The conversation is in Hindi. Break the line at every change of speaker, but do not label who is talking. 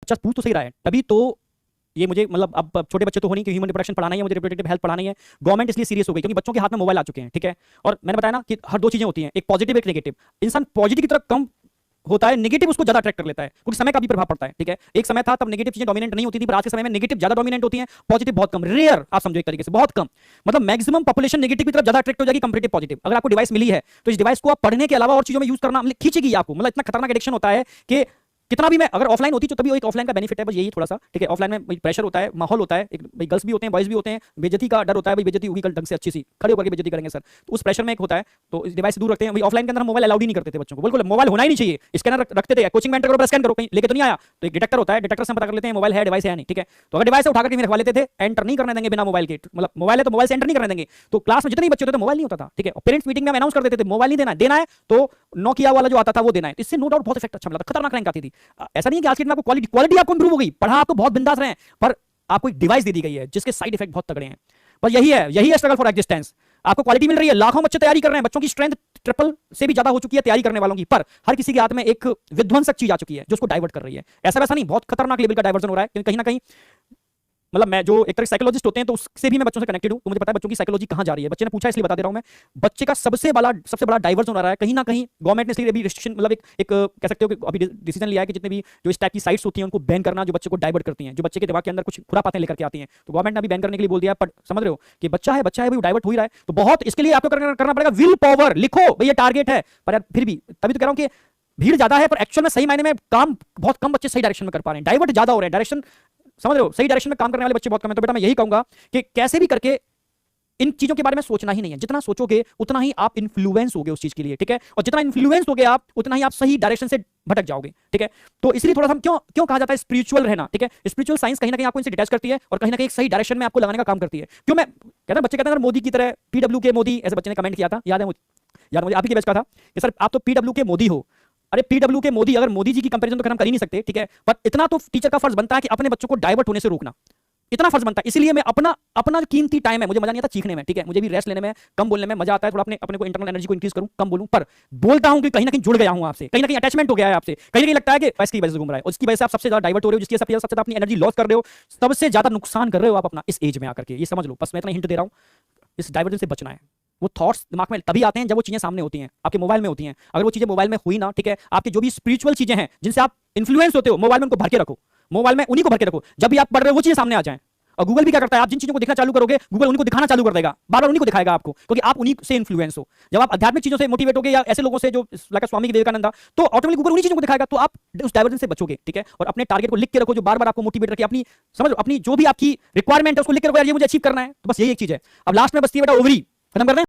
बच्चा पूछ तो सही रहा है, तभी तो ये मुझे मतलब अब छोटे बच्चे तो हो नहीं कि ह्यूमन रिप्रोडक्शन पढ़ाना ही है, मुझे रिप्रोडक्टिव हेल्थ पढ़ाना ही है। गवर्नमेंट इसलिए सीरियस हो गई क्योंकि बच्चों के हाथ में मोबाइल आ चुके हैं, ठीक है। और मैंने बताया ना कि हर दो चीजें होती हैं, एक पॉजिटिव एक नेगेटिव। इंसान पॉजिटिव की तरफ कम होता है, नेगेटिव उसको ज्यादा अट्रैक्ट कर लेता है क्योंकि समय का भी प्रभाव पड़ता है, ठीक है। एक समय था तब नेगेटिव चीजें डोमिनेंट नहीं होती थी, पर आज के समय में नेगेटिव ज्यादा डोमिनेंट होती हैं, पॉजिटिव बहुत कम, रेयर आप समझो एक तरीके से, बहुत कम। मतलब मैक्सिमम पॉपुलेशन नेगेटिव की तरफ ज्यादा अट्रैक्ट हो जाएगी कंपेरेटिव पॉजिटिव। अगर आपको डिवाइस मिली है तो इस डिवाइस को आप पढ़ने के अलावा और चीजों में यूज करना खींचेगी आपको, मतलब इतना खतरनाक एडिक्शन होता है कि कितना भी मैं अगर ऑफलाइन होती तो तभी वो एक ऑफलाइन का बेनिफिट है, बस यही थोड़ा सा, ठीक है। ऑफलाइन में प्रेशर होता है, माहौल होता है, एक भाई गर्ल्स भी होते हैं, बॉयज भी होते हैं, बेइज्जती का डर होता है, भाई बेइज्जती होगी कल ढंग से अच्छी सी खड़े होकर के बेइज्जती करेंगे सर, तो उस प्रेशर में एक होता है, तो इस डिवाइस से दूर रखते हैं। भाई ऑफलाइन के अंदर हम मोबाइल अलाउड ही नहीं करते थे बच्चों को, बिल्कुल मोबाइल होना ही नहीं चाहिए। स्कैनर रखते थे, कोचिंग में एंटर करो, स्कैन करो, कहीं लेके तो नहीं आया, तो एक डिटेक्टर होता है, डिटेक्टर से हम पता कर लेते हैं मोबाइल है डिवाइस है नहीं, ठीक है। तो अगर डिवाइस उठा करके रखवा लेते थे, एंटर नहीं करने देंगे बिना मोबाइल के, मतलब मोबाइल है तो मोबाइल से एंटर नहीं करने देंगे। तो क्लास में जितने बच्चे होते थे मोबाइल नहीं होता था, ठीक है। पेरेंट्स मीटिंग में अनाउंस कर देते थे मोबाइल नहीं देना है, देना है तो नोकिया वाला जो आता था वो देना है। इससे नो डाउट बहुत इफेक्ट अच्छा मिला था, खतरनाक रैंक आती थी। ऐसा नहीं है कि आज के दिन आपको क्वालिटी आपको इंप्रूव हो गई, पढ़ा आपको बहुत बिंदास रहे हैं, पर आपको एक डिवाइस दे दी गई है जिसके साइड इफेक्ट बहुत तगड़े हैं। बस यही है स्ट्रगल फॉर एग्जिस्टेंस। आपको क्वालिटी मिल रही है, लाखों बच्चे तैयारी कर रहे हैं, बच्चों की स्ट्रेंथ ट्रिपल से भी ज्यादा हो चुकी है तैयारी करने वालों की, पर हर किसी के हाथ में एक विध्वंसक चीज आ चुकी है जो उसको डाइवर्ट कर रही है। ऐसा वैसा नहीं, बहुत खतरनाक लेवल का डाइवर्जन हो रहा है, क्योंकि कहीं ना कहीं मतलब मैं जो एक तरह साइकोलॉजिस्ट होते हैं तो उससे भी मैं बच्चों से कनेक्टेड हूं, तो मुझे पता है बच्चों की साइकोलॉजी कहां जा रही है। बच्चे ने पूछा इसलिए बता दे रहा हूं मैं। बच्चे का सबसे बड़ा डाइवर्जन हो रहा है कहीं ना कहीं। गवर्नमेंट ने इसलिए अभी रिस्ट्रिक्शन मतलब एक कह सकते हो कि अभी डिसीजन लिया है कि जितने भी जो इस टाइप की साइट्स होती हैं उनको बैन करना, जो बच्चे को डाइवर्ट करती हैं, जो बच्चे के दिमाग के अंदर कुछ खुरापातें लेकर के आती हैं, तो गवर्नमेंट ने अभी बैन करने के लिए बोल दिया। पर समझ रहे हो कि बच्चा है भाई, डाइवर्ट हो ही रहा है, तो बहुत इसके लिए आपको करना पड़ेगा विल पावर। लिखो भाई ये टारगेट है, पर यार फिर भी तभी तो कह रहा हूं कि भीड़ ज्यादा है, पर एक्चुअल में सही मायने में काम बहुत कम बच्चे सही डायरेक्शन में कर पा रहे हैं, डाइवर्ट ज्यादा हो रहे हैं, डायरेक्शन समझ रहे हो, सही डायरेक्शन में काम करने वाले बच्चे बहुत कम है। तो बेटा मैं यही कहूंगा कि कैसे भी करके इन चीजों के बारे में सोचना ही नहीं है। जितना सोचोगे उतना ही आप इन्फ्लुएंस होगे उस चीज के लिए, ठीक है। और जितना इन्फ्लुएंस होगे आप उतना ही आप सही डायरेक्शन से भटक जाओगे, ठीक है। तो इसलिए थोड़ा सा हम क्यों कहा जाता है स्पिरिचुअल रहना, ठीक है। स्पिरिचुअल साइंस कहीं ना कहीं आपको इनसे डिटैच करती है और कहीं ना कहीं एक सही डायरेक्शन में आपको लगाने का काम करती है। क्यों मैं कहता हूं, बच्चे कहते हैं मोदी की तरह पीडब्ल्यू के मोदी, ऐसे बच्चे ने कमेंट किया था, याद है मुझे आप ही के बैच का था कि सर आप तो पीडब्ल्यू के मोदी हो। अरे पीडब्ल्यू के मोदी, अगर मोदी जी की कंपैरिजन तो हम कर ही नहीं सकते, ठीक है। पर इतना तो टीचर का फर्ज बनता है कि अपने बच्चों को डाइवर्ट होने से रोकना, इतना फर्ज बनता है। इसलिए मैं अपना कीमती टाइम है, मुझे मजा नहीं आता सीखने में, ठीक है। मुझे भी रेस्ट लेने में, कम बोलने में मजा आता है, थोड़ा अपने को इंटरनल एनर्जी को इंक्रीज करूं, कम बोलूं, पर बोलता हूं कि कहीं ना कहीं जुड़ गया हूं आपसे, कहीं ना कहीं अटैचमेंट हो गया है आपसे, कहीं ना कहीं लगता है कि इसकी वजह से घूम रहा है और इसकी वजह से आप सबसे ज्यादा डाइवर्ट हो रहे हो, जिसकी सबसे ज्यादा अपनी एनर्जी लॉस कर रहे हो, सबसे ज्यादा नुकसान कर रहे हो आप अपना इस एज में आकर के, ये समझ लो। बस मैं इतना हिंट दे रहा हूं, इस डाइवर्जन से बचना है। वो थॉट्स दिमाग में तभी आते हैं जब वो चीजें सामने होती हैं, आपके मोबाइल में होती हैं। अगर वो चीजें मोबाइल में हुई ना, ठीक है, आपकी जो भी स्पिरिचुअल चीजें हैं जिनसे आप इन्फ्लुएंस होते हो, मोबाइल में उनको भर के रखो, मोबाइल में उन्हीं को भर के रखो। जब भी आप पढ़ रहे हो वो चीजें सामने आ जाएं। और गूगल भी क्या करता है, आप जिन चीजों को देखना चालू करोगे गूगल उन्हीं को दिखाना चालू कर देगा, बार बार उन्हीं को दिखाएगा आपको, क्योंकि आप उन्हीं से इन्फ्लुएंस हो। जब आप आध्यात्मिक चीजों से मोटिवेट होगे या ऐसे लोगों से जो लाइक स्वामी विवेकानंद, तो ऑटोमेटिकली गूगल उन्हीं चीजों को दिखाएगा, तो आप उस डाइवर्जन से बचोगे, ठीक है। और अपने टारगेट को लिख के रखो जो बार बार आपको मोटिवेट रखे, अपनी समझ लो अपनी जो भी आपकी रिक्वायरमेंट है उसको लिख के रखो, यार ये मुझे अचीव करना है, तो बस यही एक चीज है। अब लास्ट में बस ये बेटा ओवरी खत्म कर दें।